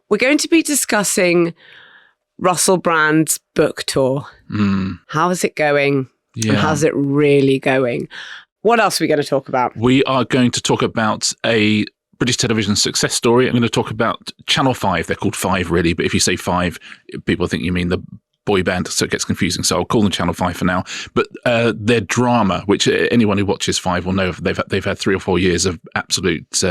We're going to be discussing Russel Brand's book tour. How is it going? Yeah. And how's it really going? What else are we going to talk about? We are going to talk about a British television success story. I'm going to talk about Channel 5. They're called 5 really, but if you say 5, people think you mean the boy band, so it gets confusing. So I'll call them Channel 5 for now. But their drama, which anyone who watches 5 will know, they've had 3 or 4 years of absolute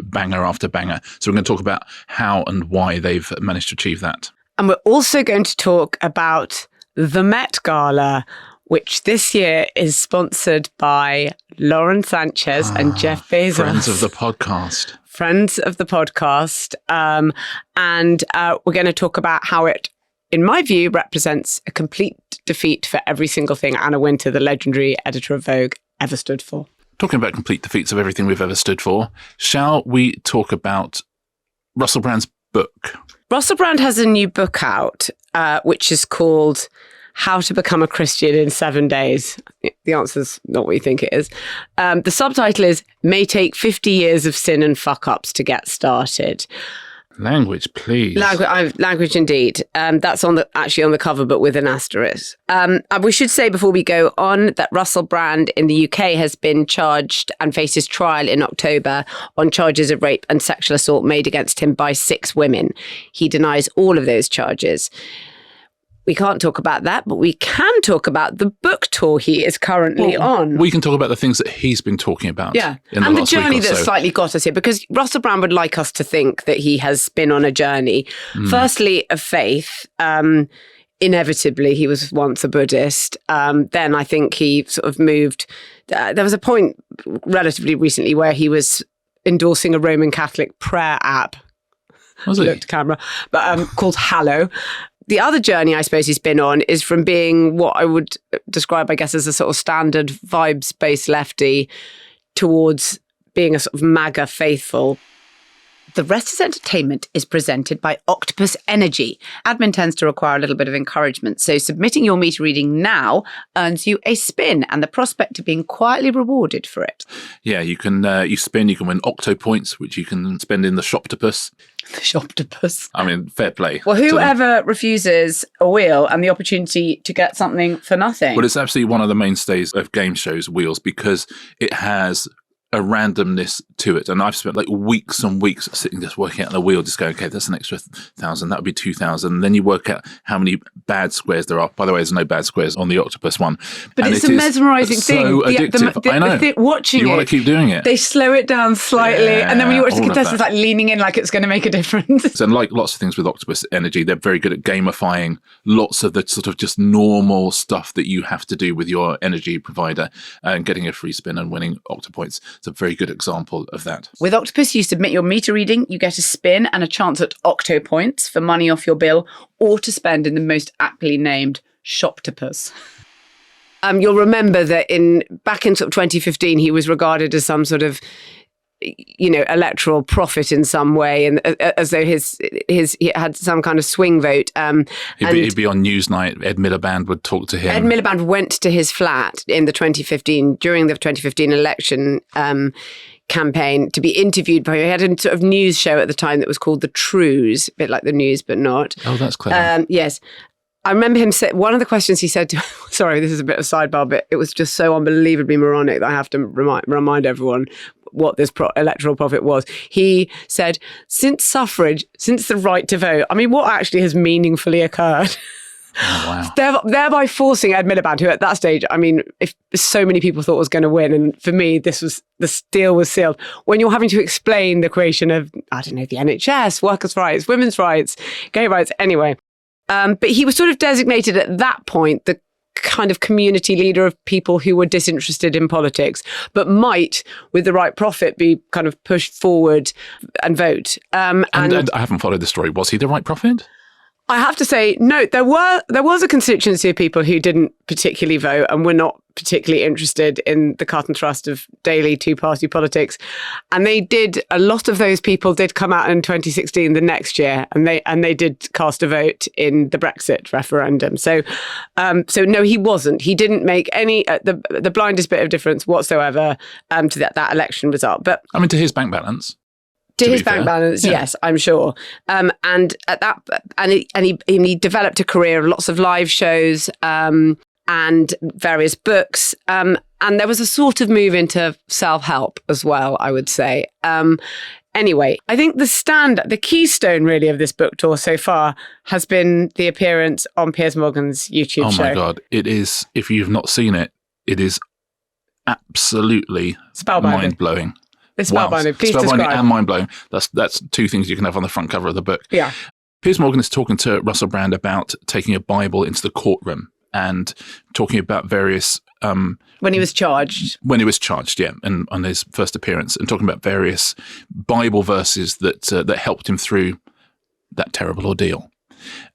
banger after banger. So we're going to talk about how and why they've managed to achieve that. And we're also going to talk about the Met Gala, which this year is sponsored by Lauren Sanchez and Jeff Bezos. Friends of the podcast. Friends of the podcast. And we're going to talk about how it, in my view, represents a complete defeat for every single thing Anna Wintour, the legendary editor of Vogue, ever stood for. Talking about complete defeats of everything we've ever stood for, shall we talk about Russel Brand's book? Russel Brand has a new book out, which is called How to Become a Christian in 7 Days. The answer's not what you think it is. The subtitle is May Take 50 Years of Sin and Fuck-Ups to Get Started. Language, please. Language indeed. That's actually on the cover, but with an asterisk. We should say before we go on that Russel Brand in the UK has been charged and faces trial in October on charges of rape and sexual assault made against him by 6 women. He denies all of those charges. We can't talk about that, but we can talk about the book tour he is currently on. We can talk about the things that he's been talking about. Yeah, in and the last week journey or that so. slightly got us here, because Russel Brand would like us to think that he has been on a journey. Firstly, of faith. Inevitably, he was once a Buddhist. Then I think he sort of moved. There was a point relatively recently where he was endorsing a Roman Catholic prayer app. Was he? Looked to camera, but called Hallow. The other journey I suppose he's been on is from being what I would describe, I guess, as a sort of standard vibes-based lefty towards being a sort of MAGA faithful. The Rest is Entertainment is presented by Octopus Energy. Admin tends to require a little bit of encouragement, so submitting your meter reading now earns you a spin and the prospect of being quietly rewarded for it. Yeah, you can you spin, you can win Octo points, which you can spend in the Shoptopus. The Shoptopus. I mean, fair play. Well, whoever refuses a wheel and the opportunity to get something for nothing? Well, it's absolutely one of the mainstays of game shows, Wheels, because it has a randomness to it. And I've spent like weeks and weeks sitting just working out the wheel, just going, okay, that's an extra 1,000, that would be 2,000. And then you work out how many bad squares there are. By the way, there's no bad squares on the Octopus one. But it's a mesmerising thing. So addictive. I know. Watching you want to keep doing it. They slow it down slightly. And then when you watch the contestants like leaning in like it's going to make a difference. And like lots of things with Octopus Energy, they're very good at gamifying lots of the sort of just normal stuff that you have to do with your energy provider and getting a free spin and winning Octopoints. It's a very good example of that. With Octopus, you submit your meter reading, you get a spin and a chance at Octo points for money off your bill or to spend in the most aptly named Shoptopus. You'll remember that back in sort of 2015, he was regarded as some sort of electoral prophet in some way, and as though he had some kind of swing vote. He'd be on Newsnight. Ed Miliband would talk to him. Ed Miliband went to his flat during the 2015 election campaign to be interviewed by him. He had a sort of news show at the time that was called The Trues, a bit like the news, but not. Oh, that's clever. Yes. I remember him say, one of the questions he said to, sorry, this is a bit of a sidebar, but it was just so unbelievably moronic that I have to remind everyone what this electoral prophet was. He said, since suffrage, since the right to vote, I mean, what actually has meaningfully occurred? Oh, wow. Thereby forcing Ed Miliband, who at that stage, I mean, if so many people thought was going to win, and for me, the deal was sealed. When you're having to explain the creation of, I don't know, the NHS, workers' rights, women's rights, gay rights, anyway. But he was sort of designated at that point the kind of community leader of people who were disinterested in politics, but might, with the right prophet, be kind of pushed forward and vote. And I haven't followed the story. Was he the right prophet? I have to say, no, there was a constituency of people who didn't particularly vote and were not particularly interested in the cut and thrust of daily two-party politics. And a lot of those people did come out in 2016, the next year, and they did cast a vote in the Brexit referendum. So no, he wasn't. He didn't make any, the blindest bit of difference whatsoever to that election result. But I mean, to his bank balance. To his bank balance, yes, I'm sure. And at that, he developed a career of lots of live shows and various books. And there was a sort of move into self-help as well, I would say. Anyway, I think the keystone really of this book tour so far has been the appearance on Piers Morgan's YouTube show. Oh my God. It is, if you've not seen it, it is absolutely mind-blowing. It's spellbinding. Please spellbinding describe. And mind-blowing. That's two things you can have on the front cover of the book. Yeah. Piers Morgan is talking to Russel Brand about taking a Bible into the courtroom and talking about various... when he was charged. When he was charged, yeah, and on his first appearance, and talking about various Bible verses that helped him through that terrible ordeal.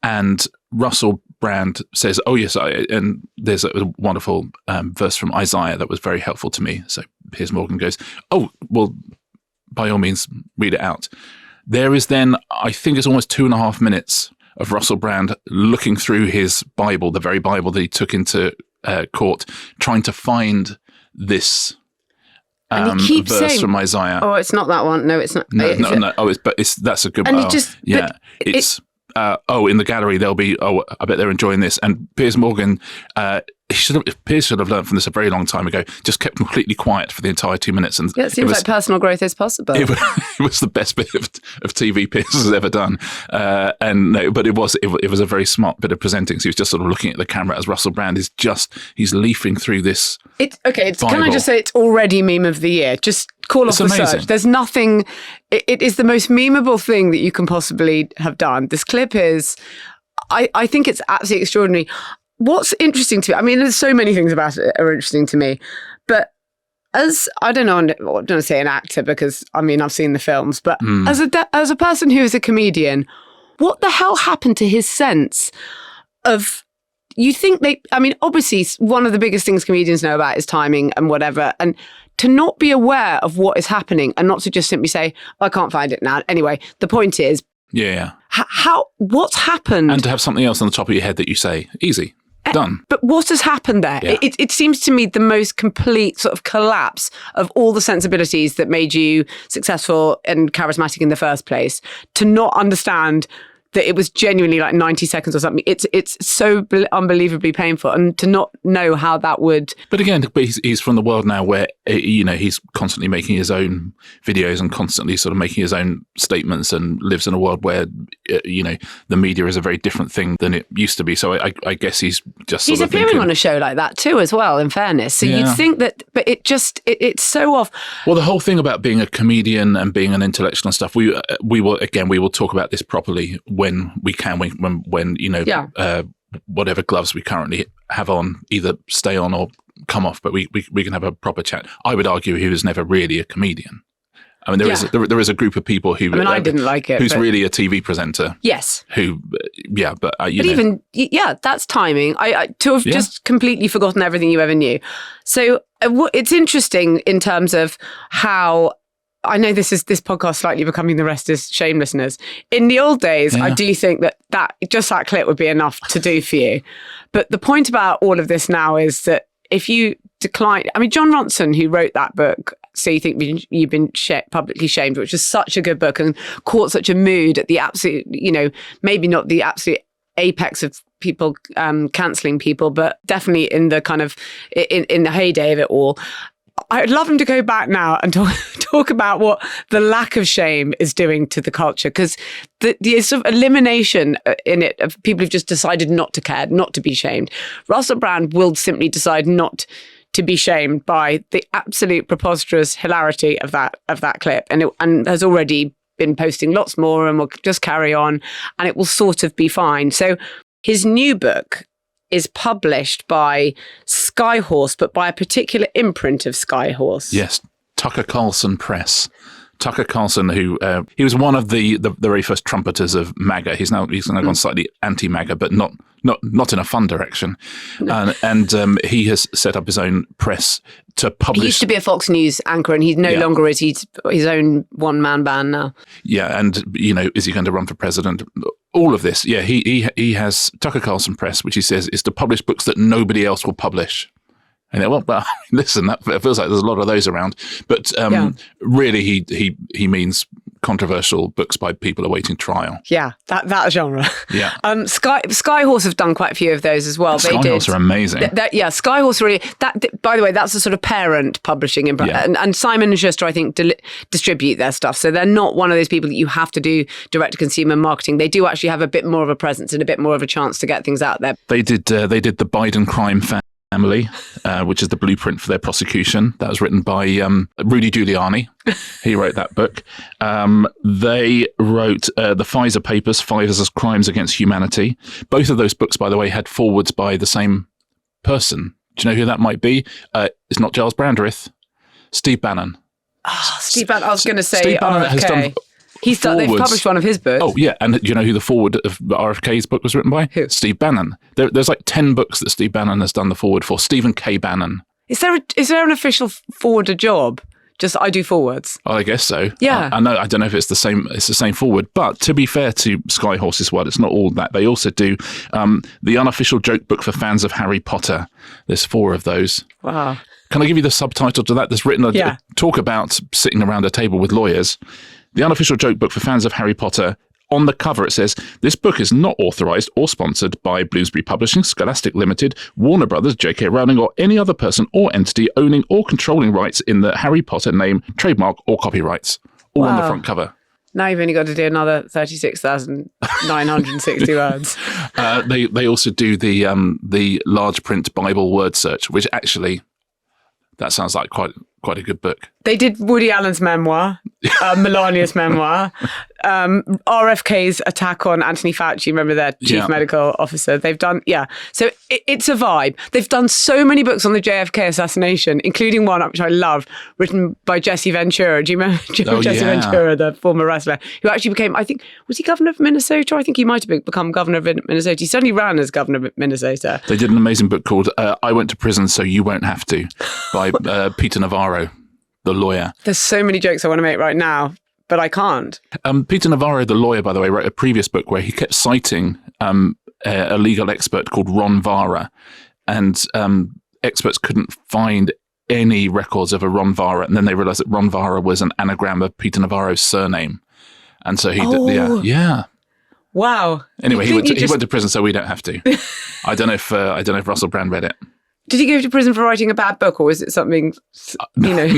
And Russel Brand says, oh yes, and there's a wonderful verse from Isaiah that was very helpful to me. So Piers Morgan goes, oh, well, by all means, read it out. There is then, I think it's almost 2.5 minutes of Russel Brand looking through his Bible, the very Bible that he took into court, trying to find this and he keeps verse saying, from Isaiah. Oh, it's not that one. No, it's not. No. Oh, that's a good one. In the gallery there'll be. Oh, I bet they're enjoying this. And Piers Morgan, Piers should have learned from this a very long time ago. Just kept completely quiet for the entire 2 minutes. And it seems like personal growth is possible. It was the best bit of TV Piers has ever done. But it was a very smart bit of presenting. So he was just sort of looking at the camera as Russel Brand is he's leafing through this. Can I just say it's already meme of the year? Just call off the search. There's nothing. It is the most memeable thing that you can possibly have done. This clip is. I think it's absolutely extraordinary. What's interesting to me, I mean, there's so many things about it that are interesting to me, but as, I don't want to say an actor because, I mean, I've seen the films, but as a person who is a comedian, what the hell happened to his sense of, obviously one of the biggest things comedians know about is timing and whatever, and to not be aware of what is happening and not to just simply say, I can't find it now. Anyway, the point is, what's happened? And to have something else on the top of your head that you say, easy. Done. But what has happened there? Yeah. It seems to me the most complete sort of collapse of all the sensibilities that made you successful and charismatic in the first place, to not understand that it was genuinely like 90 seconds or something. It's so unbelievably painful, and to not know how that would. But again, he's from the world now where he's constantly making his own videos and constantly sort of making his own statements, and lives in a world where the media is a very different thing than it used to be. So I guess he's appearing on a show like that too, as well. In fairness, so you'd think that, but it's so off. Well, the whole thing about being a comedian and being an intellectual and stuff, we will talk about this properly when we can, whatever gloves we currently have on either stay on or come off, but we can have a proper chat. I would argue he was never really a comedian. I mean, there is a group of people who. I didn't like it. Who's really a TV presenter? Yes. That's timing. Just completely forgotten everything you ever knew. So it's interesting in terms of how. I know this podcast slightly becoming the rest is shamelessness. In the old days, I do think that just that clip would be enough to do for you. But the point about all of this now is that if you decline, I mean, John Ronson, who wrote that book, So You Think You've Been Publicly Shamed, which is such a good book and caught such a mood at the absolute, maybe not the absolute apex of people cancelling people, but definitely in the kind of, in the heyday of it all. I'd love him to go back now and talk about what the lack of shame is doing to the culture, because the sort of elimination in it of people who've just decided not to care, not to be shamed. Russel Brand will simply decide not to be shamed by the absolute preposterous hilarity of that clip, and has already been posting lots more, and will just carry on, and it will sort of be fine. So his new book is published by Skyhorse, but by a particular imprint of Skyhorse. Yes, Tucker Carlson Press. Tucker Carlson, who he was one of the very first trumpeters of MAGA. He's now gone slightly anti-MAGA, but not in a fun direction. No. And he has set up his own press to publish. He used to be a Fox News anchor, and he no longer is. He's his own one-man band now. Yeah, and is he going to run for president? All of this, he has Tucker Carlson Press, which he says is to publish books that nobody else will publish. And listen, that feels like there's a lot of those around. But really, he means controversial books by people awaiting trial. Yeah, that genre. Yeah. Skyhorse have done quite a few of those as well. Skyhorse are amazing. Skyhorse really. By the way, that's a sort of parent publishing, and Simon & Schuster, I think, distribute their stuff. So they're not one of those people that you have to do direct to consumer marketing. They do actually have a bit more of a presence and a bit more of a chance to get things out there. They did the Biden crime family, which is the blueprint for their prosecution. That was written by Rudy Giuliani. He wrote that book. They wrote the Pfizer Papers, Pfizer's Crimes Against Humanity. Both of those books, by the way, had forewords by the same person. Do you know who that might be? It's not Giles Brandreth. Steve Bannon. Steve Bannon. I was going to say Steve Bannon has done they've published one of his books. Oh, yeah. And do you know who the foreword of RFK's book was written by? Who? Steve Bannon. There's like 10 books that Steve Bannon has done the foreword for. Stephen K. Bannon. Is there an official forwarder job? Just I do forwards. Oh, I guess so. Yeah. I know. I don't know if it's the same. It's the same forward. But to be fair to Skyhorse as well, it's not all that. They also do the unofficial joke book for fans of Harry Potter. There's 4 of those. Wow. Can I give you the subtitle to that? There's written a talk about sitting around a table with lawyers. The unofficial joke book for fans of Harry Potter. On the cover, it says, this book is not authorised or sponsored by Bloomsbury Publishing, Scholastic Limited, Warner Brothers, J.K. Rowling, or any other person or entity owning or controlling rights in the Harry Potter name, trademark, or copyrights. All on the front cover. Now you've only got to do another 36,960 words. They also do the large print Bible word search, which actually, that sounds like quite a good book. They did Woody Allen's memoir, Melania's memoir, RFK's attack on Anthony Fauci, remember their chief medical officer. They've done, so it's a vibe. They've done so many books on the JFK assassination, including one which I love, written by Jesse Ventura. Do you remember Jesse Ventura, the former wrestler, who actually became, I think, was he governor of Minnesota? I think he might have become governor of Minnesota. He certainly ran as governor of Minnesota. They did an amazing book called I Went to Prison So You Won't Have To by Peter Navarro, the lawyer. There's so many jokes I want to make right now, but I can't. Peter Navarro, the lawyer, by the way, wrote a previous book where he kept citing a legal expert called Ron Vara, and experts couldn't find any records of a Ron Vara, and then they realized that Ron Vara was an anagram of Peter Navarro's surname, and so he did. Yeah. Wow. Anyway, he went to prison, so we don't have to. I don't know if Russel Brand read it. Did he go to prison for writing a bad book, or was it something? No,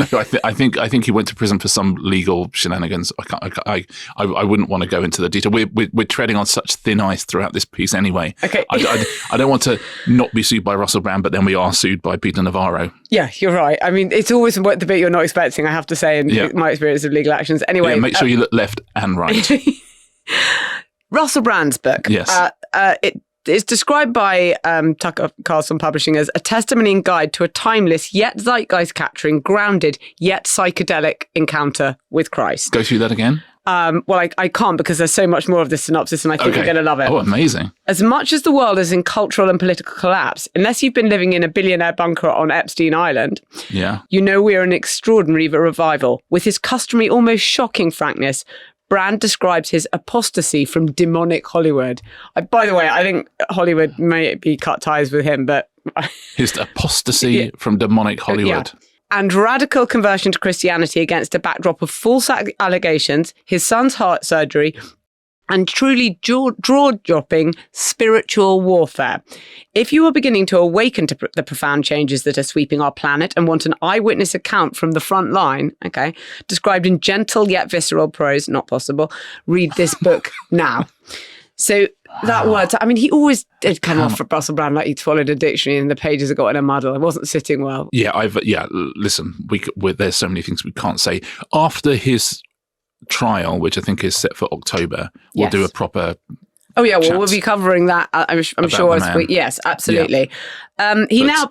I think he went to prison for some legal shenanigans. I wouldn't want to go into the detail. We're treading on such thin ice throughout this piece anyway. Okay. I don't want to not be sued by Russell Brand, but then we are sued by Peter Navarro. Yeah, you're right. I mean, it's always the bit you're not expecting, I have to say, in my experience of legal actions. Anyway, make sure you look left and right. Russell Brand's book. Yes. It's described by Tucker Carlson Publishing as a testimony and guide to a timeless yet zeitgeist-capturing, grounded yet psychedelic encounter with Christ. Go through that again. Well, I can't because there's so much more of this synopsis and I think you're going to love it. Oh, amazing. As much as the world is in cultural and political collapse, unless you've been living in a billionaire bunker on Epstein Island, you know we are in extraordinary revival. With his customary, almost shocking frankness, Brand describes his apostasy from demonic Hollywood. By the way, I think Hollywood may be cut ties with him, but... his apostasy from demonic Hollywood. And radical conversion to Christianity against a backdrop of false allegations, his son's heart surgery, and truly jaw-dropping spiritual warfare. If you are beginning to awaken to the profound changes that are sweeping our planet and want an eyewitness account from the front line, described in gentle yet visceral prose, not possible, read this book now. So that word, I mean, he always did come off for Russell Brand like he'd swallowed a dictionary and the pages had got in a muddle. It wasn't sitting well. Listen, there's so many things we can't say. After his trial, which I think is set for October, we'll do a proper we'll be covering that, I'm sure. Yes, absolutely. He now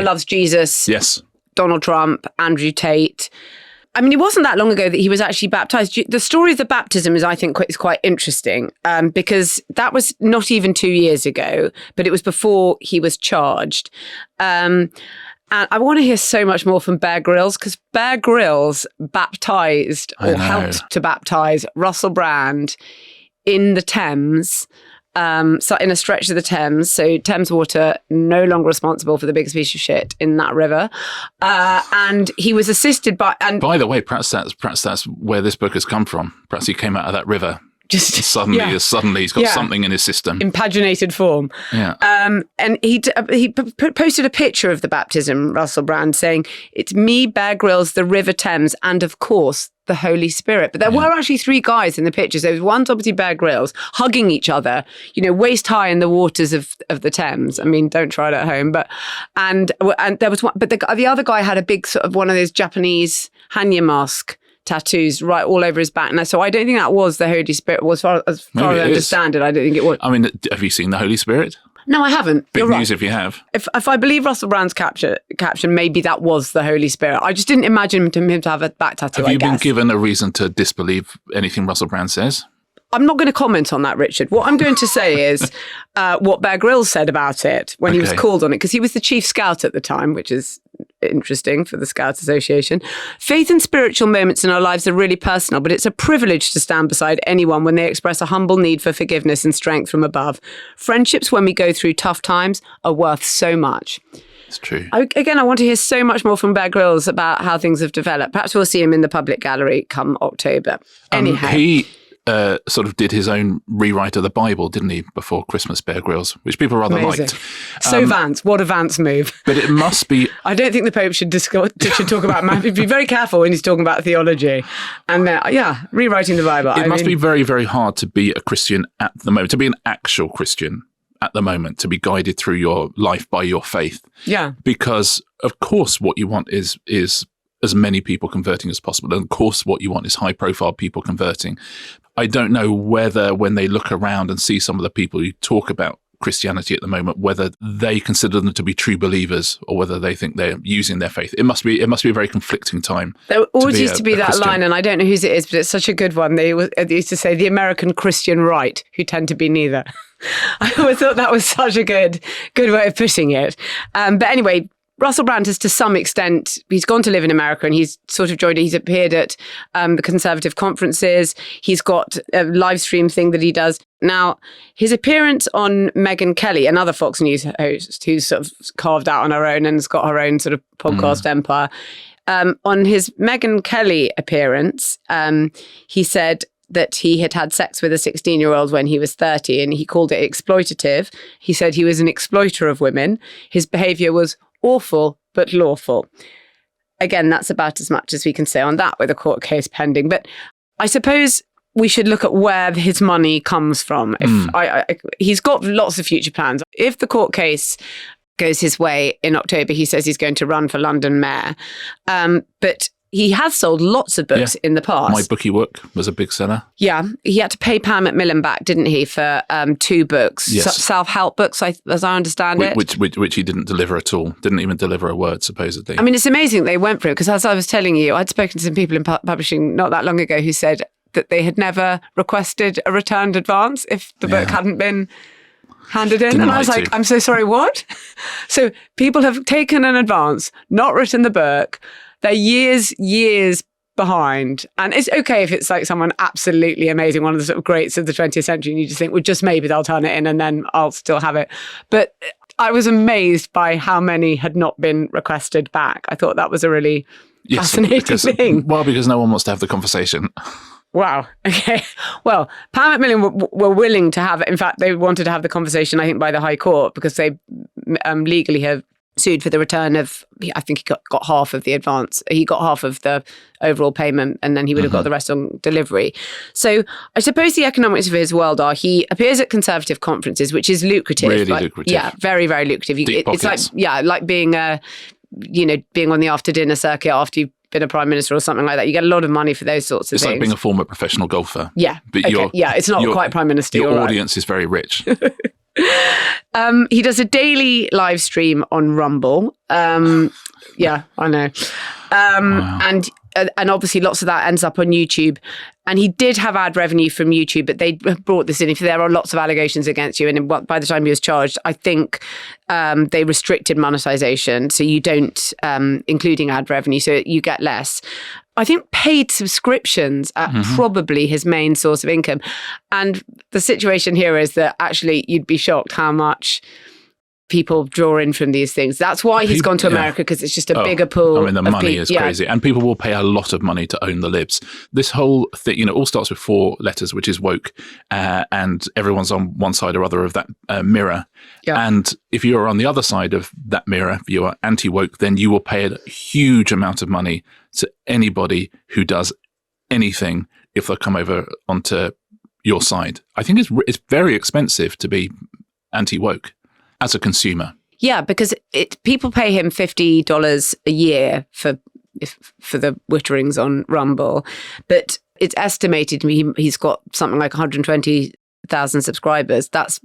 loves Jesus. Yes. Donald Trump, Andrew Tate. I mean, it wasn't that long ago that he was actually baptized. The story of the baptism is, I think, is quite interesting because that was not even 2 years ago, but it was before he was charged. And I want to hear so much more from Bear Grylls, because Bear Grylls baptised or helped to baptise Russell Brand in the Thames so in a stretch of the Thames. So Thames Water no longer responsible for the biggest piece of shit in that river. And he was assisted by... And by the way, perhaps that's where this book has come from. Perhaps he came out of that river. Just suddenly he's got something in his system. Impaginated form. Yeah. And he posted a picture of the baptism, Russel Brand, saying, "It's me, Bear Grylls, the River Thames, and of course, the Holy Spirit." But there were actually three guys in the pictures. There was one's obviously Bear Grylls hugging each other, waist high in the waters of the Thames. I mean, don't try it at home. But and there was one, but the other guy had a big sort of one of those Japanese Hanya mask tattoos right all over his back. Now, so I don't think that was the Holy Spirit. As far as I understand it, I don't think it was. I mean, have you seen the Holy Spirit? No, I haven't. Big You're news right. if you have. If I believe Russell Brand's caption, maybe that was the Holy Spirit. I just didn't imagine him to have a back tattoo. Have you been given a reason to disbelieve anything Russell Brand says? I'm not going to comment on that, Richard. What I'm going to say is what Bear Grylls said about it when he was called on it, because he was the chief scout at the time, which is interesting for the Scouts Association. "Faith and spiritual moments in our lives are really personal, but it's a privilege to stand beside anyone when they express a humble need for forgiveness and strength from above. Friendships when we go through tough times are worth so much." It's true. I want to hear so much more from Bear Grylls about how things have developed. Perhaps we'll see him in the public gallery come October. Anyhow. He sort of did his own rewrite of the Bible, didn't he, before Christmas, Bear Grylls, which people rather Amazing. liked. So Vance, what a Vance move. But it must be... I don't think the Pope should talk about math. Be very careful when he's talking about theology. And rewriting the Bible. It must be very, very hard to be a Christian at the moment, to be an actual Christian at the moment, to be guided through your life by your faith. Yeah. Because, of course, what you want is as many people converting as possible. And of course, what you want is high-profile people converting. I don't know whether when they look around and see some of the people who talk about Christianity at the moment, whether they consider them to be true believers or whether they think they're using their faith. It must be a very conflicting time. There always used to be that Christian line, and I don't know whose it is, but it's such a good one. They used to say the American Christian right, who tend to be neither. I always thought that was such a good way of putting it. But anyway, Russel Brand has, to some extent, he's gone to live in America and he's sort of he's appeared at the conservative conferences. He's got a live stream thing that he does. Now, his appearance on Megyn Kelly, another Fox News host who's sort of carved out on her own and has got her own sort of podcast empire. On his Megyn Kelly appearance, he said that he had sex with a 16-year-old when he was 30 and he called it exploitative. He said he was an exploiter of women. His behaviour was awful but lawful. Again, that's about as much as we can say on that with a court case pending. But I suppose we should look at where his money comes from. He's got lots of future plans. If the court case goes his way in October, he says he's going to run for London mayor. But he has sold lots of books in the past. My Bookie Work was a big seller. Yeah. He had to pay Pam Macmillan back, didn't he, for 2 books, self-help books, as I understand it. Which he didn't deliver at all. Didn't even deliver a word, supposedly. I mean, it's amazing they went for it, because as I was telling you, I'd spoken to some people in publishing not that long ago who said that they had never requested a returned advance if the book hadn't been handed in. And I was like, I'm so sorry, what? So people have taken an advance, not written the book. They're years behind. And it's okay if it's like someone absolutely amazing, one of the sort of greats of the 20th century, and you just think, well, just maybe they'll turn it in and then I'll still have it. But I was amazed by how many had not been requested back. I thought that was a really fascinating thing. Well, because no one wants to have the conversation. Wow. Okay. Well, Pam Macmillan were willing to have it. In fact, they wanted to have the conversation, I think, by the High Court, because they legally have sued for the return of, I think he got half of the advance. He got half of the overall payment, and then he would have got the rest on delivery. So I suppose the economics of his world are he appears at conservative conferences, which is lucrative. Really lucrative. Yeah, very, very lucrative. It's like being being on the after dinner circuit after you've been a prime minister or something like that. You get a lot of money for those sorts of things. It's like being a former professional golfer. Yeah. But it's not quite prime minister. Your audience is very rich. He does a daily live stream on Rumble. Yeah, I know. Wow. And obviously lots of that ends up on YouTube. And he did have ad revenue from YouTube, but they brought this in. If there are lots of allegations against you, and by the time he was charged, I think they restricted monetization. So you don't, including ad revenue, so you get less. I think paid subscriptions are probably his main source of income. And the situation here is that actually you'd be shocked how much people draw in from these things. That's why he's gone to America, because it's just a bigger pool. I mean, the money is crazy. And people will pay a lot of money to own the libs. This whole thing, all starts with 4 letters, which is woke. And everyone's on one side or other of that mirror. Yeah. And if you're on the other side of that mirror, if you are anti-woke, then you will pay a huge amount of money to anybody who does anything if they'll come over onto your side. I think it's very expensive to be anti-woke as a consumer. Yeah, because people pay him $50 a year for the Witterings on Rumble, but it's estimated he's got something like 120,000 subscribers. That's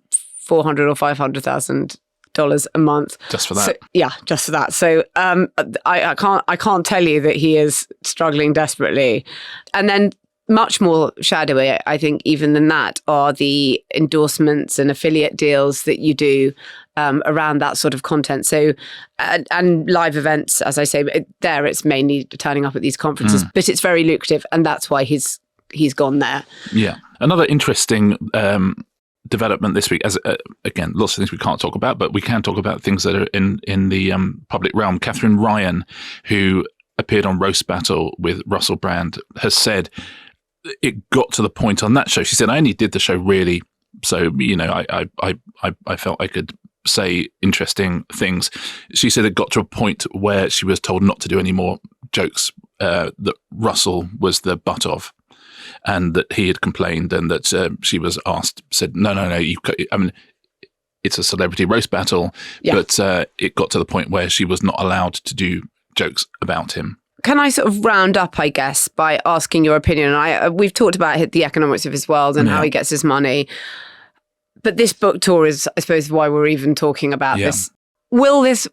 $400,000 or $500,000 a month just for that. So, yeah, just for that. So I can't tell you that he is struggling desperately. And then much more shadowy, I think, even than that, are the endorsements and affiliate deals that you do around that sort of content. So, and live events, as I say, it's mainly turning up at these conferences, but it's very lucrative, and that's why he's gone there. Yeah. Another interesting development this week, as again, lots of things we can't talk about, but we can talk about things that are in the public realm. Catherine Ryan, who appeared on Roast Battle with Russel Brand, has said it got to the point on that show. She said, I only did the show really so, I felt I could say interesting things. She said it got to a point where she was told not to do any more jokes that Russell was the butt of, and that he had complained, and that she was said, no, I mean, it's a celebrity roast battle, but it got to the point where she was not allowed to do jokes about him. Can I sort of round up, I guess, by asking your opinion? We've talked about the economics of his world and how he gets his money. But this book tour is, I suppose, why we're even talking about this. Will this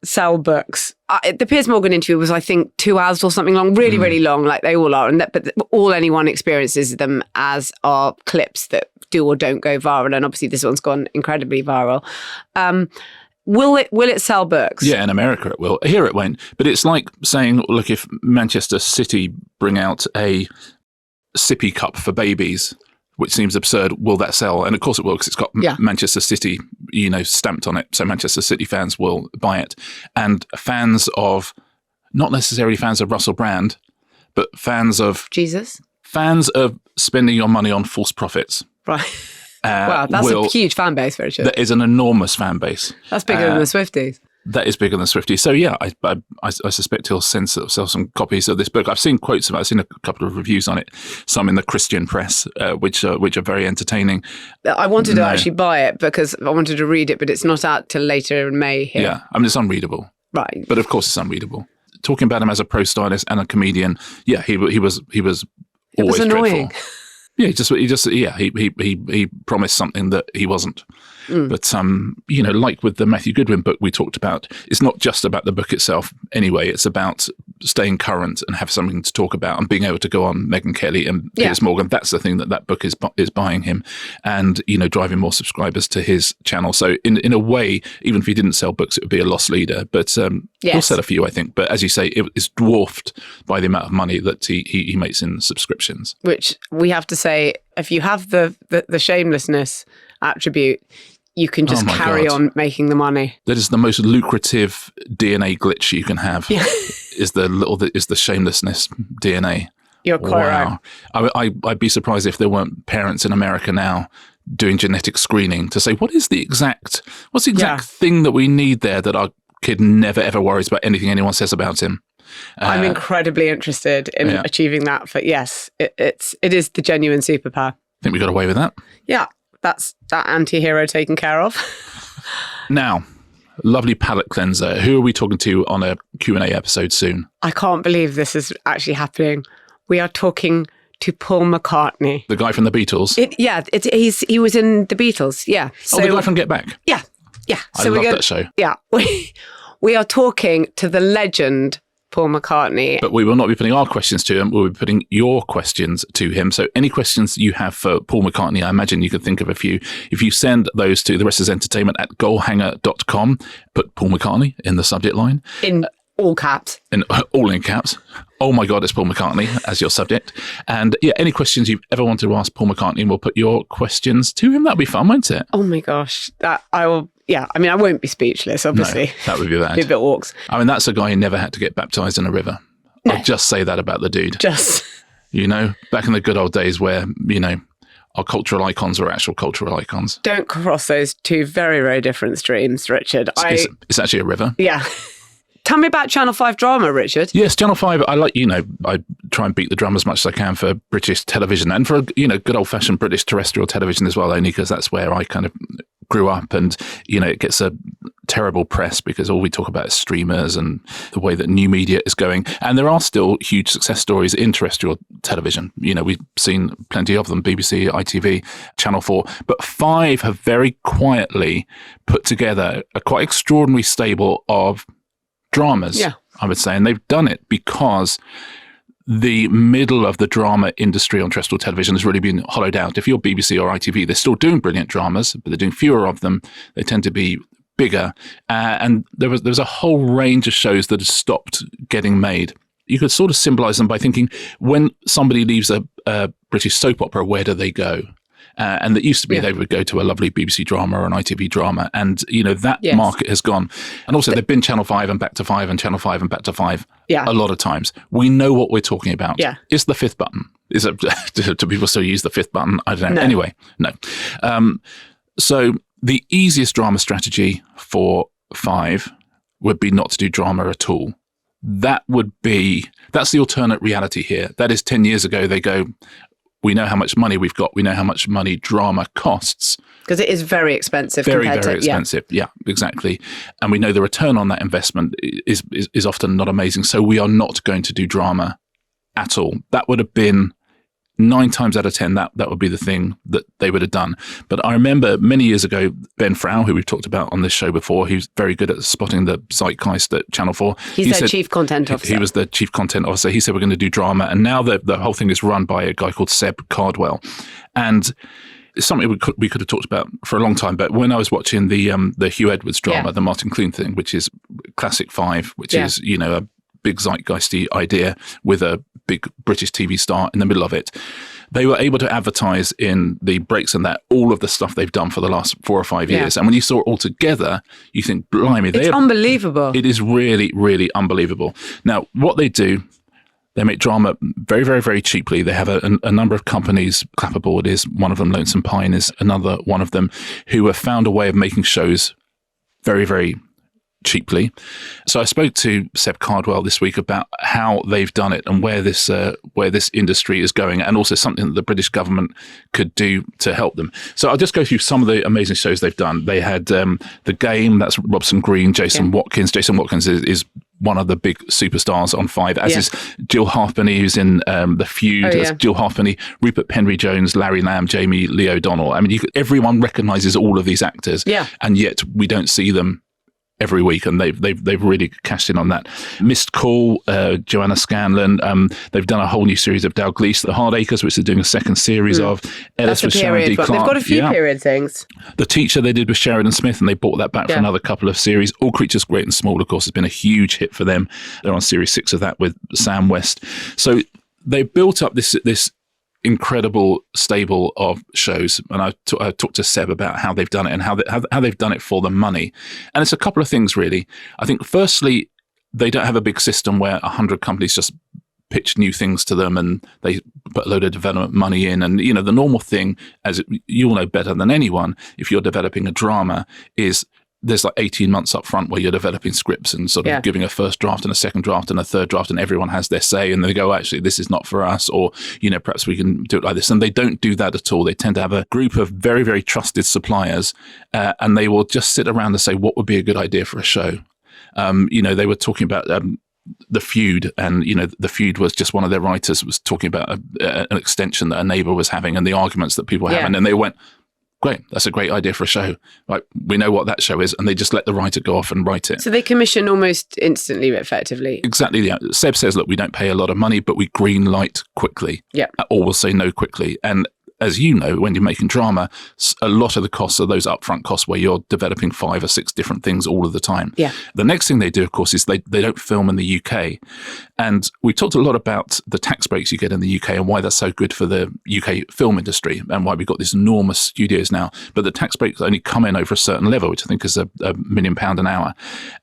sell books? The Piers Morgan interview was, I think, 2 hours or something long, really, really long, like they all are. But all anyone experiences them as are clips that do or don't go viral. And obviously this one's gone incredibly viral. Will it sell books? Yeah, in America it will. Here it won't. But it's like saying, look, if Manchester City bring out a sippy cup for babies, which seems absurd, will that sell? And of course it will, because it's got Manchester City, stamped on it. So Manchester City fans will buy it. And fans of, not necessarily fans of Russel Brand, but fans of Jesus, fans of spending your money on false profits. Right. Wow, that's a huge fan base, Richard. That is an enormous fan base. That's bigger than the Swifties. That is bigger than Swifties. So yeah, I suspect he'll sell some copies of this book. I've seen quotes about it. I've seen a couple of reviews on it, some in the Christian press, which are very entertaining. I wanted to actually buy it because I wanted to read it, but it's not out till later in May here. Yeah, I mean, it's unreadable. Right. But of course it's unreadable. Talking about him as a pro stylist and a comedian, yeah, he was always annoying. dreadful. Yeah, he promised something that he wasn't. But, like with the Matthew Goodwin book we talked about, it's not just about the book itself anyway. It's about staying current and have something to talk about and being able to go on Megyn Kelly and Piers Morgan. That's the thing that book is buying him, and, driving more subscribers to his channel. So in a way, even if he didn't sell books, it would be a lost leader. But he'll sell a few, I think. But as you say, it is dwarfed by the amount of money that he makes in subscriptions. Which we have to say, if you have the shamelessness attribute, you can just carry on making the money. That is the most lucrative DNA glitch you can have. Yeah. is the shamelessness DNA. You're quite right. I'd be surprised if there weren't parents in America now doing genetic screening to say, what's the exact thing that we need there that our kid never ever worries about anything anyone says about him. I'm incredibly interested in achieving that. But yes, it is the genuine superpower. I think we got away with that. Yeah, that's that anti-hero taken care of. Now, lovely palate cleanser. Who are we talking to on a Q&A episode soon? I can't believe this is actually happening. We are talking to Paul McCartney. The guy from the Beatles? He was in the Beatles, yeah. So, the guy from Get Back? Yeah. I love that show. Yeah. We are talking to the legend Paul McCartney. But we will not be putting our questions to him. We'll be putting your questions to him. So any questions you have for Paul McCartney, I imagine you can think of a few. If you send those to the rest is entertainment at goalhanger.com, put Paul McCartney in the subject line. In All caps. And all in caps. Oh my God, it's Paul McCartney as your subject. And yeah, any questions you've ever wanted to ask Paul McCartney, we'll put your questions to him. That'll be fun, won't it? Oh my gosh. That I will. Yeah. I mean, I won't be speechless, obviously. No, that would be bad. Be a bit orcs. I mean, that's a guy who never had to get baptized in a river. No. I'll just say that about the dude. Just. You know, back in the good old days where, you know, our cultural icons were actual cultural icons. Don't cross those two very, very different streams, Richard. It's actually a river. Yeah. Tell me about Channel 5 drama, Richard. Yes, Channel 5, I try and beat the drum as much as I can for British television and for, you know, good old-fashioned British terrestrial television as well, only because that's where I kind of grew up. And, you know, it gets a terrible press because all we talk about is streamers and the way that new media is going. And there are still huge success stories in terrestrial television. You know, we've seen plenty of them, BBC, ITV, Channel 4. But 5 have very quietly put together a quite extraordinary stable of dramas, I would say. And they've done it because the middle of the drama industry on terrestrial television has really been hollowed out. If you're BBC or ITV, they're still doing brilliant dramas, but they're doing fewer of them. They tend to be bigger. And there was a whole range of shows that had stopped getting made. You could sort of symbolize them by thinking, when somebody leaves a British soap opera, where do they go? And that used to be they would go to a lovely BBC drama or an ITV drama. And, you know, that market has gone. And also they've been Channel 5 and back to 5 and Channel 5 and back to 5 a lot of times. We know what we're talking about. Yeah. It's the fifth button. Is it, do people still use the fifth button? I don't know. No. Anyway, no. So the easiest drama strategy for 5 would be not to do drama at all. That's the alternate reality here. That is 10 years ago, they go, we know how much money we've got. We know how much money drama costs. Because it is very expensive. Very expensive. Yeah, exactly. And we know the return on that investment is often not amazing. So we are not going to do drama at all. That would have been 9 times out of 10, that would be the thing that they would have done. But I remember many years ago, Ben Frau, who we've talked about on this show before, who's very good at spotting the zeitgeist at Channel 4. He's their chief content officer. He was the chief content officer. He said, we're going to do drama. And now the whole thing is run by a guy called Seb Cardwell. And it's something we could have talked about for a long time. But when I was watching the Hugh Edwards drama, the Martin Clune thing, which is classic 5, which is, you know, a big zeitgeisty idea with a big British TV star in the middle of it. They were able to advertise in the breaks and that all of the stuff they've done for the last 4 or 5 years. And when you saw it all together, you think, blimey, it's unbelievable. It is really, really unbelievable. Now, what they do, they make drama very, very, very cheaply. They have a number of companies. Clapperboard is one of them. Lonesome Pine is another one of them, who have found a way of making shows very, very cheaply. So I spoke to Seb Cardwell this week about how they've done it and where this industry is going, and also something that the British government could do to help them. So I'll just go through some of the amazing shows they've done. They had The Game, that's Robson Green, Jason Watkins. Jason Watkins is one of the big superstars on 5, as is Jill Halfpenny, who's in The Feud, as Jill Halfpenny, Rupert Penry-Jones, Larry Lamb, Jamie Lee O'Donnell. I mean, everyone recognises all of these actors, and yet we don't see them every week, and they've really cashed in on that. Missed Call, Joanna Scanlon. They've done a whole new series of Dalglish, The Hardacres, which they're doing a second series of. Ellis with Sharon D. Clarke. They've got a few period things. The Teacher they did with Sheridan Smith, and they brought that back for another couple of series. All Creatures Great and Small, of course, has been a huge hit for them. They're on series 6 of that with Sam West. So they built up this incredible stable of shows, and I talked to Seb about how they've done it and how they've done it for the money. And it's a couple of things, really. I think, firstly, they don't have a big system where 100 companies just pitch new things to them and they put a load of development money in. And, you know, the normal thing, as you'll know better than anyone, if you're developing a drama, is there's like 18 months up front where you're developing scripts and sort of giving a first draft and a second draft and a third draft, and everyone has their say, and they go, actually, this is not for us, or, you know, perhaps we can do it like this. And they don't do that at all. They tend to have a group of very, very trusted suppliers, and they will just sit around and say, what would be a good idea for a show? You know, they were talking about The Feud, and, you know, The Feud was just one of their writers was talking about an extension that a neighbour was having and the arguments that people were having, and they went, great, that's a great idea for a show. Like, we know what that show is, and they just let the writer go off and write it. So they commission almost instantly, effectively. Exactly, yeah. Seb says, look, we don't pay a lot of money, but we green light quickly. Yeah. Or we'll say no quickly. And as you know, when you're making drama, a lot of the costs are those upfront costs where you're developing 5 or 6 different things all of the time. Yeah. The next thing they do, of course, is they don't film in the UK. And we talked a lot about the tax breaks you get in the UK and why that's so good for the UK film industry and why we've got these enormous studios now. But the tax breaks only come in over a certain level, which I think is £1 million an hour.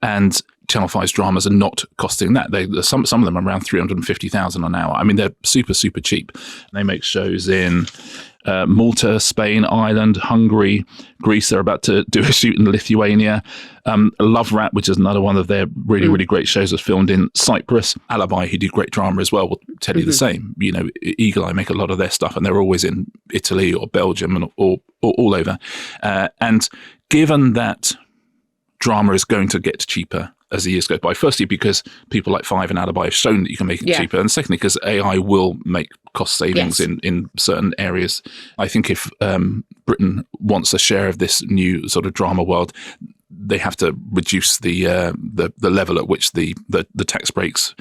And Channel 5's dramas are not costing that. Some of them are around 350,000 an hour. I mean, they're super, super cheap. They make shows in Malta, Spain, Ireland, Hungary, Greece. They're about to do a shoot in Lithuania. Love Rap, which is another one of their really, really great shows, was filmed in Cyprus. Alibi, who do great drama as well, will tell you the same. You know, Eagle Eye make a lot of their stuff, and they're always in Italy or Belgium and or all over. And given that drama is going to get cheaper as the years go by. Firstly, because people like Five and Alibi have shown that you can make it cheaper. And secondly, because AI will make cost savings in certain areas. I think if Britain wants a share of this new sort of drama world, they have to reduce the level at which the tax breaks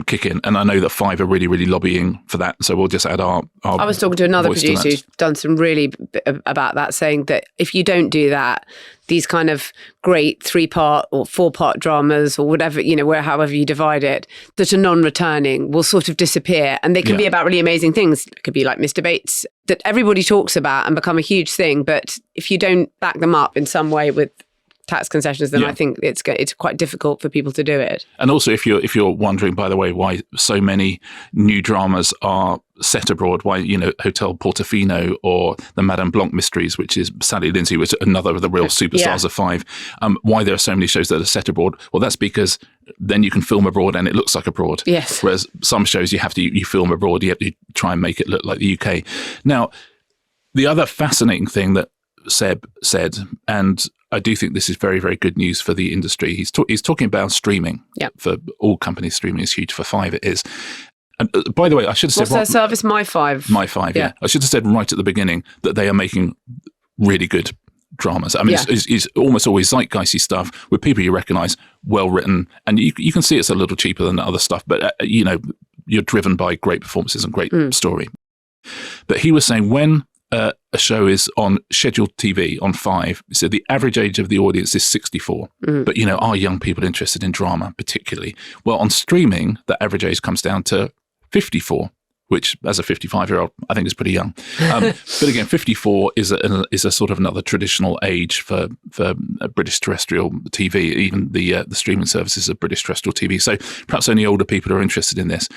kick in. And I know that Five are really, really lobbying for that. So we'll just add our I was talking to another producer who's done some really about that, saying that if you don't do that, these kind of great 3-part or 4-part dramas or whatever, you know, however you divide it, that are non-returning will sort of disappear. And they can be about really amazing things. It could be like Mr. Bates that everybody talks about and become a huge thing. But if you don't back them up in some way with tax concessions, then I think it's quite difficult for people to do it. And also, if you're wondering, by the way, why so many new dramas are set abroad, why, you know, Hotel Portofino or the Madame Blanc Mysteries, which is Sally Lindsay, which is another of the real superstars of Five, why there are so many shows that are set abroad, well, that's because then you can film abroad and it looks like abroad. Yes. Whereas some shows you film abroad, you have to try and make it look like the UK. Now, the other fascinating thing that Seb said, and I do think this is very, very good news for the industry. He's talking about streaming. For all companies, streaming is huge. For Five, it is. And by the way, I should have said... What's their service? My Five. My Five, yeah. I should have said right at the beginning that they are making really good dramas. I mean, it's almost always zeitgeisty stuff with people you recognise, well written, and you can see it's a little cheaper than other stuff, but you know, you're driven by great performances and great story. But he was saying when a show is on scheduled TV on Five, so the average age of the audience is 64. But, you know, are young people interested in drama particularly? Well, on streaming, the average age comes down to 54, which as a 55-year-old, I think is pretty young. But again, 54 is a sort of another traditional age for British terrestrial TV, even the streaming services of British terrestrial TV. So perhaps only older people are interested in this.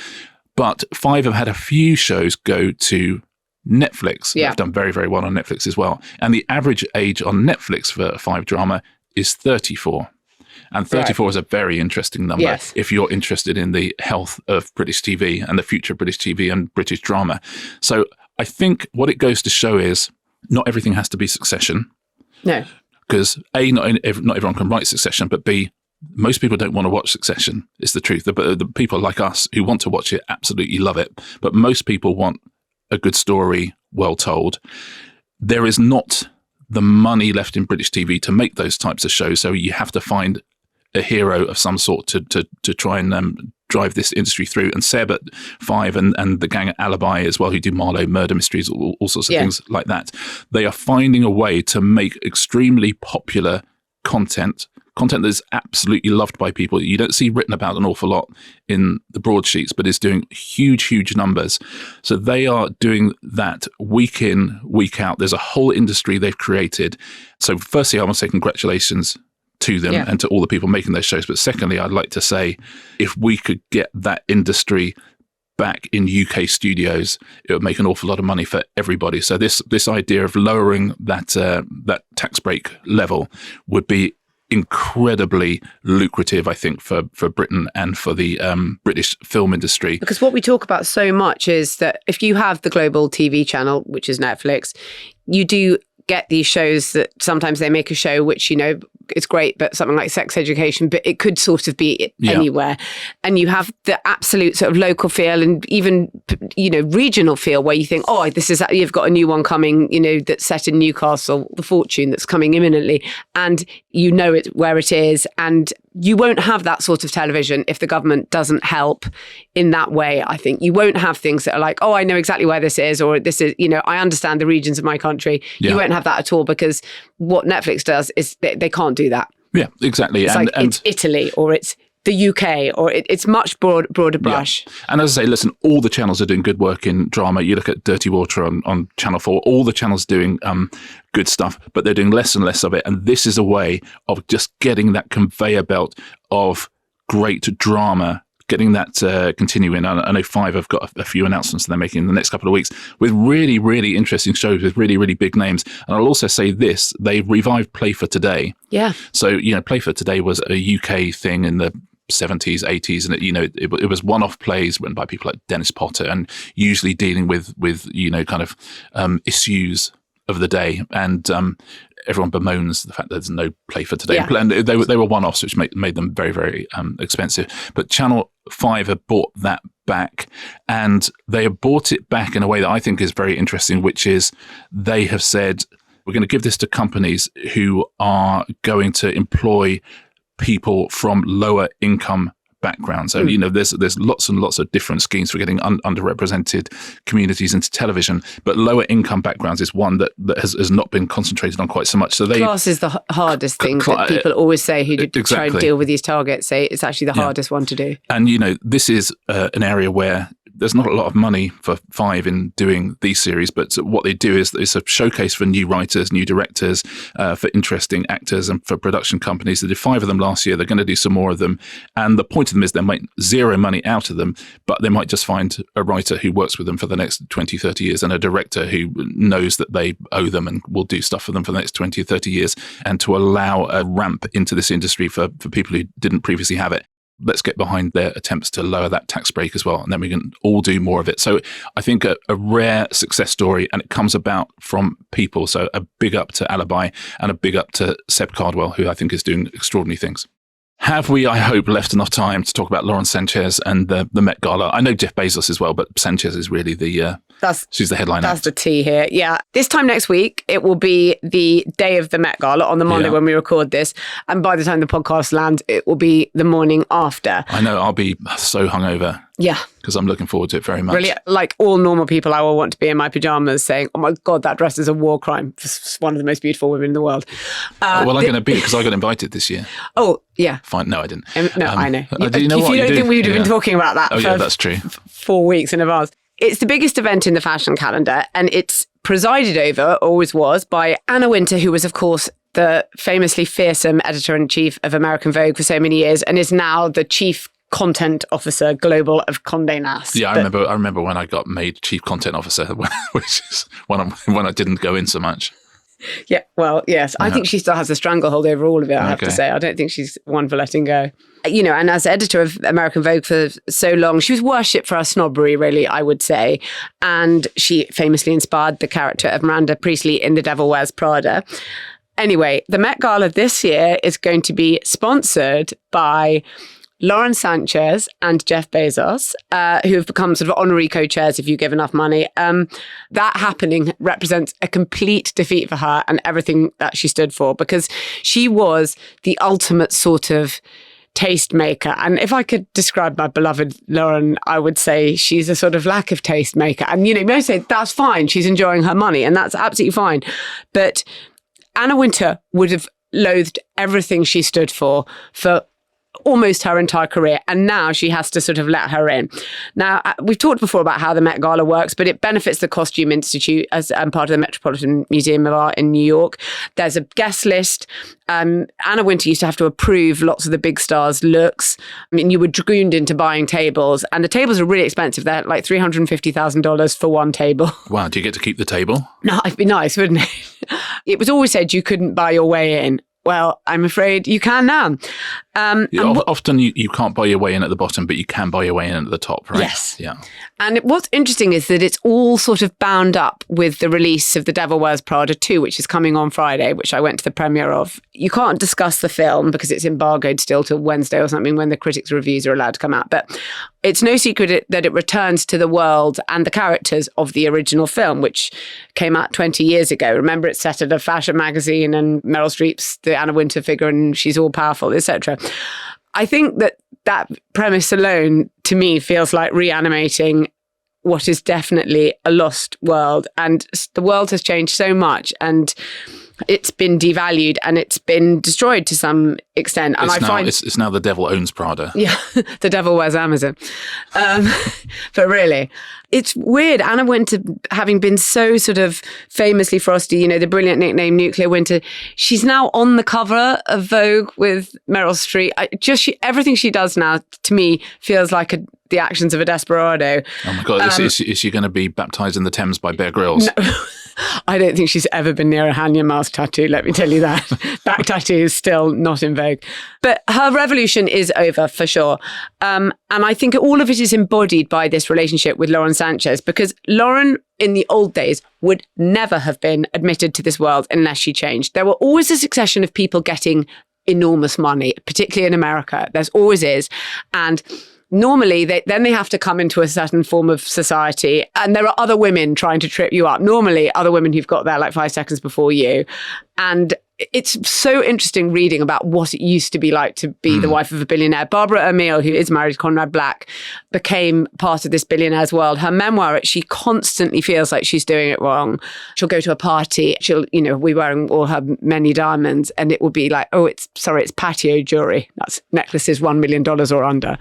But Five have had a few shows go to Netflix. They've done very, very well on Netflix as well. And the average age on Netflix for a Five drama is 34. And 34 is a very interesting number if you're interested in the health of British TV and the future of British TV and British drama. So I think what it goes to show is not everything has to be Succession. No. Because A, not everyone can write Succession, but B, most people don't want to watch Succession, is the truth. The people like us who want to watch it absolutely love it. But most people want a good story, well told. There is not the money left in British TV to make those types of shows, so you have to find a hero of some sort to try and drive this industry through. And Seb at Five and the gang at Alibi as well, who do Marlowe murder mysteries, all sorts of things like that. They are finding a way to make extremely popular content that is absolutely loved by people. You don't see written about an awful lot in the broadsheets, but is doing huge, huge numbers. So they are doing that week in, week out. There's a whole industry they've created. So firstly, I want to say congratulations to them and to all the people making those shows. But secondly, I'd like to say if we could get that industry back in UK studios, it would make an awful lot of money for everybody. So this idea of lowering that tax break level would be incredibly lucrative, I think, for Britain and for the British film industry. Because what we talk about so much is that if you have the global TV channel, which is Netflix, you do get these shows that sometimes they make a show which, you know, it's great, but something like Sex Education, but it could sort of be anywhere. And you have the absolute sort of local feel and even, you know, regional feel where you think, oh, you've got a new one coming, you know, that's set in Newcastle, The Fortune, that's coming imminently. And you know where it is. And you won't have that sort of television if the government doesn't help in that way, I think. You won't have things that are like, oh, I know exactly where this is, or this is, I understand the regions of my country. Yeah. You won't have that at all, because what Netflix does is they can't do that. Yeah, exactly. It's it's Italy, or it's the UK, or it's much broader brush. Yeah. And as I say, listen, all the channels are doing good work in drama. You look at Dirty Water on Channel 4, all the channels doing good stuff, but they're doing less and less of it. And this is a way of just getting that conveyor belt of great drama, getting that continuing. I know 5 have got a few announcements they're making in the next couple of weeks with really, really interesting shows with really, really big names. And I'll also say this, they've revived Play for Today. Yeah. So, Play for Today was a UK thing in the 70s, 80s, and it was one-off plays written by people like Dennis Potter, and usually dealing with issues of the day. And everyone bemoans the fact that there's no Play for Today. Yeah. And they were one-offs, which made them very, very expensive. But Channel 5 have bought that back, and they have bought it back in a way that I think is very interesting, which is they have said, we're going to give this to companies who are going to employ people from lower income backgrounds. So, there's lots and lots of different schemes for getting underrepresented communities into television, but lower income backgrounds is one that has not been concentrated on quite so much. So class is the hardest thing that people always say who try and deal with these targets, say it's actually the hardest one to do. And, this is an area where there's not a lot of money for 5 in doing these series, but what they do is it's a showcase for new writers, new directors, for interesting actors, and for production companies. They did 5 of them last year. They're going to do some more of them. And the point of them is they might zero money out of them, but they might just find a writer who works with them for the next 20, 30 years, and a director who knows that they owe them and will do stuff for them for the next 20 or 30 years, and to allow a ramp into this industry for people who didn't previously have it. Let's get behind their attempts to lower that tax break as well, and then we can all do more of it. So I think a rare success story, and it comes about from people. So a big up to Alibi, and a big up to Seb Cardwell, who I think is doing extraordinary things. Have we, I hope, left enough time to talk about Lauren Sanchez and the Met Gala? I know Jeff Bezos as well, but Sanchez is really she's the headline. That's the tea here. Yeah. This time next week, it will be the day of the Met Gala on the Monday when we record this. And by the time the podcast lands, it will be the morning after. I know, I'll be so hungover. Yeah. Because I'm looking forward to it very much. Really, like all normal people, I will want to be in my pajamas saying, oh my God, that dress is a war crime. It's one of the most beautiful women in the world. I'm going to be, because I got invited this year. Oh, yeah. Fine. No, I didn't. No, I know. Do you know if what you don't think we would have been talking about that for that's true. 4 weeks in advance. It's the biggest event in the fashion calendar, and it's presided over, always was, by Anna Wintour, who was, of course, the famously fearsome editor-in-chief of American Vogue for so many years, and is now the chief content officer global of Condé Nast. Yeah, I remember when I got made chief content officer, which is when I didn't go in so much. Yeah, well, yes. I think she still has a stranglehold over all of it, I have to say. I don't think she's one for letting go. And as editor of American Vogue for so long, she was worshipped for her snobbery, really, I would say. And she famously inspired the character of Miranda Priestley in The Devil Wears Prada. Anyway, the Met Gala this year is going to be sponsored by Lauren Sanchez and Jeff Bezos, who have become sort of honorary co-chairs if you give enough money. That happening represents a complete defeat for her and everything that she stood for, because she was the ultimate sort of tastemaker. And if I could describe my beloved Lauren, I would say she's a sort of lack of tastemaker. And, you may say that's fine. She's enjoying her money, and that's absolutely fine. But Anna Wintour would have loathed everything she stood for almost her entire career, and now she has to sort of let her in. Now, we've talked before about how the Met Gala works, but it benefits the Costume Institute as part of the Metropolitan Museum of Art in New York. There's a guest list. Anna Wintour used to have to approve lots of the big stars' looks. I mean, you were dragooned into buying tables, and the tables are really expensive. They're like $350,000 for one table. Wow, do you get to keep the table? No, it'd be nice, wouldn't it? It was always said you couldn't buy your way in. Well, I'm afraid you can now. Often you can't buy your way in at the bottom, but you can buy your way in at the top, right? Yes. Yeah. And what's interesting is that it's all sort of bound up with the release of The Devil Wears Prada 2, which is coming on Friday, which I went to the premiere of. You can't discuss the film because it's embargoed still till Wednesday or something when the critics' reviews are allowed to come out. But it's no secret that it returns to the world and the characters of the original film, which came out 20 years ago. Remember, it's set at a fashion magazine and Meryl Streep's the Anna Wintour figure and she's all powerful, etc. I think that premise alone, to me, feels like reanimating what is definitely a lost world. And the world has changed so much and it's been devalued and it's been destroyed to some extent. And it's now the devil owns Prada. Yeah, the devil wears Amazon. But really, it's weird. Anna Wintour, having been so sort of famously frosty, the brilliant nickname Nuclear Winter, she's now on the cover of Vogue with Meryl Streep. Everything she does now, to me, feels like the actions of a desperado. Oh my God, is she going to be baptised in the Thames by Bear Grylls? No. I don't think she's ever been near a Hanya mask tattoo, let me tell you that. Back tattoo is still not in vogue. But her revolution is over for sure. And I think all of it is embodied by this relationship with Lauren Sanchez, because Lauren in the old days would never have been admitted to this world unless she changed. There were always a succession of people getting enormous money, particularly in America. There's always is. And normally, they have to come into a certain form of society and there are other women trying to trip you up. Normally, other women who've got there like 5 seconds before you. And it's so interesting reading about what it used to be like to be the wife of a billionaire. Barbara Emile, who is married to Conrad Black, became part of this billionaire's world. Her memoir, she constantly feels like she's doing it wrong. She'll go to a party, she'll, be wearing all her many diamonds and it will be like, it's patio jewelry. That's necklaces $1 million or under.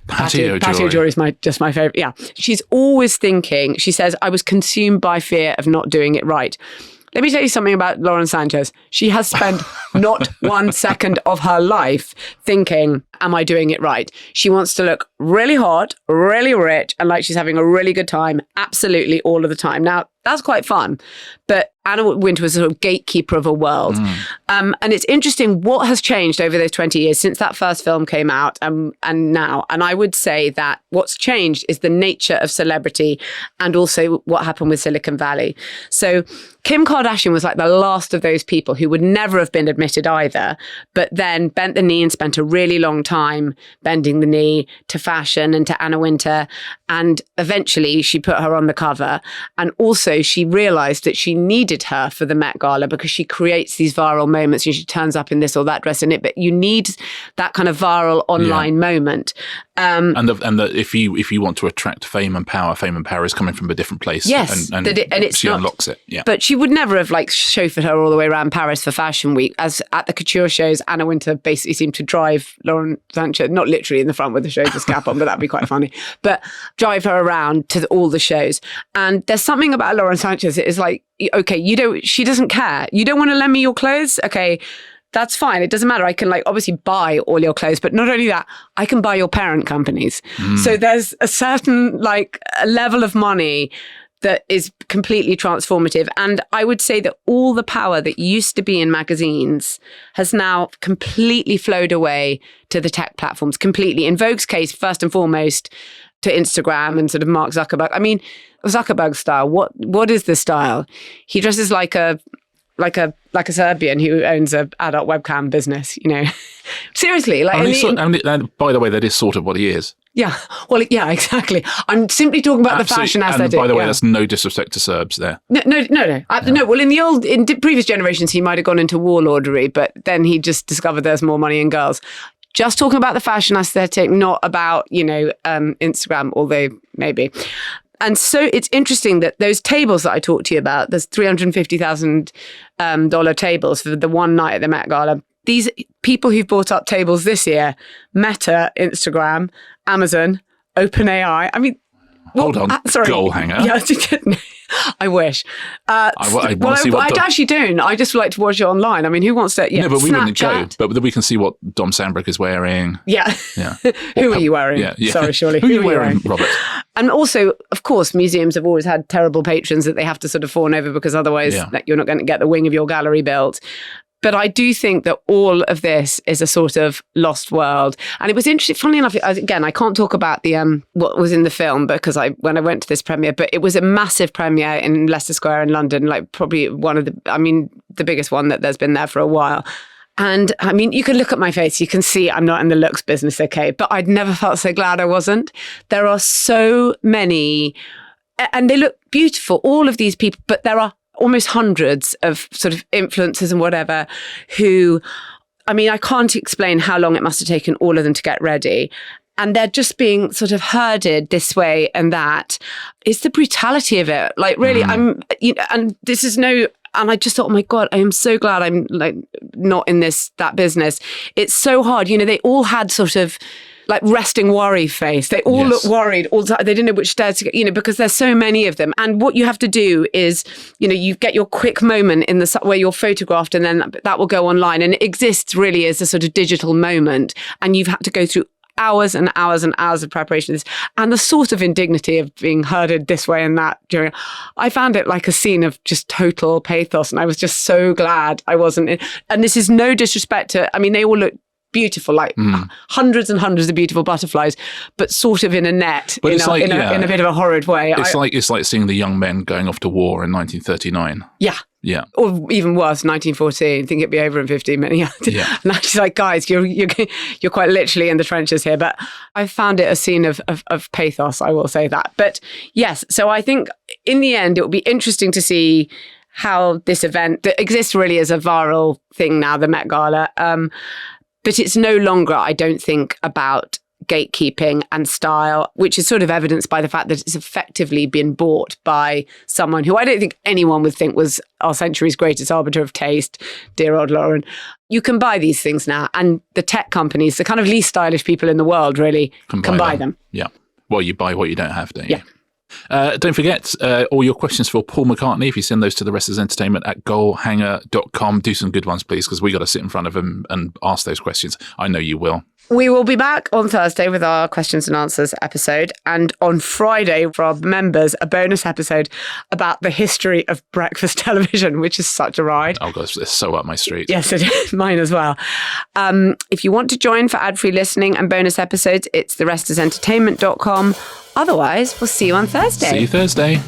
Patio jewelry is just my favorite. Yeah. She's always thinking, she says, I was consumed by fear of not doing it right. Let me tell you something about Lauren Sanchez. She has spent not 1 second of her life thinking, am I doing it right? She wants to look really hot, really rich, and like she's having a really good time, absolutely all of the time. Now, that's quite fun. But Anna Wintour was a sort of gatekeeper of a world. And it's interesting what has changed over those 20 years since that first film came out and now. And I would say that what's changed is the nature of celebrity and also what happened with Silicon Valley. So Kim Kardashian was like the last of those people who would never have been admitted either, but then bent the knee and spent a really long time bending the knee to fashion and to Anna Wintour. And eventually she put her on the cover. And also she realized that she needed her for the Met Gala because she creates these viral moments and she turns up in this or that dress in it. But you need that kind of viral online moment. And if you want to attract fame and power is coming from a different place. Yes, and it's she not, unlocks it. Yeah, but she would never have chauffeured her all the way around Paris for Fashion Week. As at the couture shows, Anna Wintour basically seemed to drive Lauren Sanchez, not literally in the front with the chauffeur's cap on, but that'd be quite funny. But drive her around to all the shows. And there's something about Lauren Sanchez. It is like, okay, she doesn't care. You don't want to lend me your clothes? Okay. That's fine. It doesn't matter. I can obviously buy all your clothes, but not only that, I can buy your parent companies. So there's a certain a level of money that is completely transformative. And I would say that all the power that used to be in magazines has now completely flowed away to the tech platforms, completely. In Vogue's case, first and foremost, to Instagram and sort of Mark Zuckerberg. I mean, Zuckerberg's style, what is the style? He dresses like a Serbian who owns an adult webcam business, Seriously. And by the way, that is sort of what he is. Yeah. Well, yeah, exactly. I'm simply talking about the fashion aesthetic. And by the way, that's no disrespect to Serbs there. No. No. Well, in previous generations, he might have gone into warlordery, but then he just discovered there's more money in girls. Just talking about the fashion aesthetic, not about, Instagram, although maybe. And so it's interesting that those tables that I talked to you about, there's $350,000 tables for the one night at the Met Gala. These people who've bought up tables this year, Meta, Instagram, Amazon, OpenAI. I mean, hold on, sorry. Goal hanger. Yeah, I wish. I actually don't. I just like to watch it online. I mean, who wants to? Yeah, no, but we wouldn't Snapchat. go. But we can see what Dom Sandbrook is wearing. Yeah. Who are you wearing? Yeah. Sorry, Shirley. Who are you wearing, Robert? And also, of course, museums have always had terrible patrons that they have to sort of fawn over because otherwise you're not going to get the wing of your gallery built. But I do think that all of this is a sort of lost world. And it was interesting, funnily enough, again, I can't talk about the what was in the film because when I went to this premiere, but it was a massive premiere in Leicester Square in London, probably one of the biggest one that there's been there for a while. And I mean, you can look at my face, you can see I'm not in the looks business, okay? But I'd never felt so glad I wasn't. There are so many, and they look beautiful, all of these people, but there are almost hundreds of sort of influencers and whatever who, I mean, I can't explain how long it must have taken all of them to get ready. And they're just being sort of herded this way and that. It's the brutality of it. Like, really, and this is no, and I just thought, oh my God, I am so glad I'm like not in that business. It's so hard. You know, they all had sort of like resting worry face. They all look worried all the time. They didn't know which stairs to get, you know, because there's so many of them. And what you have to do is, you know, you get your quick moment in where you're photographed, and then that will go online. And it exists really as a sort of digital moment. And you've had to go through hours and hours and hours of preparations, and the sort of indignity of being herded this way and that I found it like a scene of just total pathos, and I was just so glad I wasn't in. And this is no disrespect to, I mean, they all look beautiful, like hundreds and hundreds of beautiful butterflies, but sort of in a net, in a bit of a horrid way. It's like seeing the young men going off to war in 1939. Yeah. Or even worse, 1914. I think it'd be over in 15 minutes. Yeah. And actually, like, guys, you're quite literally in the trenches here. But I found it a scene of pathos, I will say that. But yes, so I think in the end, it will be interesting to see how this event that exists really as a viral thing now, the Met Gala. But it's no longer, I don't think, about gatekeeping and style, which is sort of evidenced by the fact that it's effectively been bought by someone who I don't think anyone would think was our century's greatest arbiter of taste, dear old Lauren. You can buy these things now, and the tech companies, the kind of least stylish people in the world, really can buy them. Yeah. Well, you buy what you don't have, don't you? Yeah. Don't forget, all your questions for Paul McCartney, if you send those to the rest is entertainment at goalhanger.com. Do some good ones, please, because we got to sit in front of him and ask those questions. I know you will. We will be back on Thursday with our questions and answers episode, and on Friday for our members, a bonus episode about the history of breakfast television, which is such a ride. Oh God, it's so up my street. Yes, it is. Mine as well. If you want to join for ad-free listening and bonus episodes, it's therestisentertainment.com. Otherwise, we'll see you on Thursday. See you Thursday.